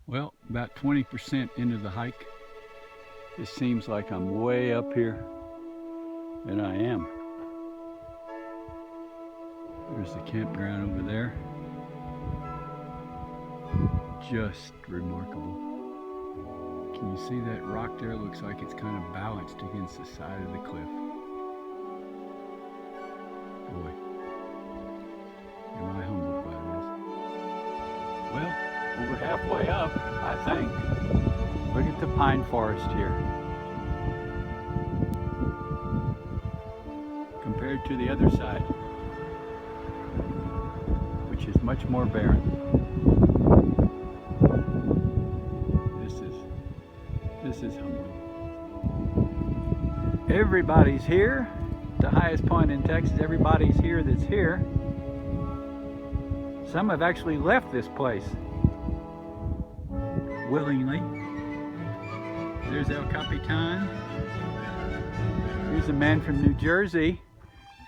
Well, about 20% into the hike. It seems like I'm way up here, and I am. There's the campground over there. Just remarkable. Can you see that rock there? It looks like it's kind of balanced against the side of the cliff. Boy, am I humbled by this. Well, we're halfway up, I think. Look at the pine forest here. Compared to the other side, which is much more barren. This is humbling. Everybody's here. The highest point in Texas. Everybody's here that's here. Some have actually left this place willingly. There's El Capitan. Here's a man from New Jersey,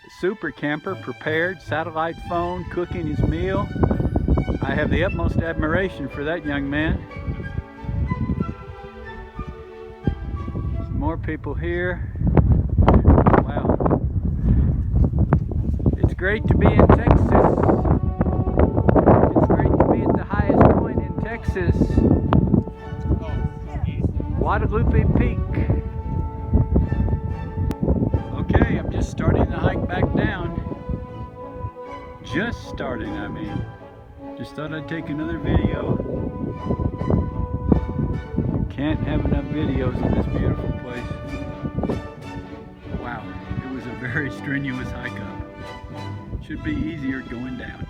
a super camper, prepared, satellite phone, cooking his meal. I have the utmost admiration for that young man. Some more people here. Wow. It's great to be in Texas. It's great to be at the highest point in Texas. Guadalupe Peak. Okay, I'm just starting to hike back down. Just starting, I mean. Just thought I'd take another video. You can't have enough videos of this beautiful place. Wow, it was a very strenuous hike up. Should be easier going down.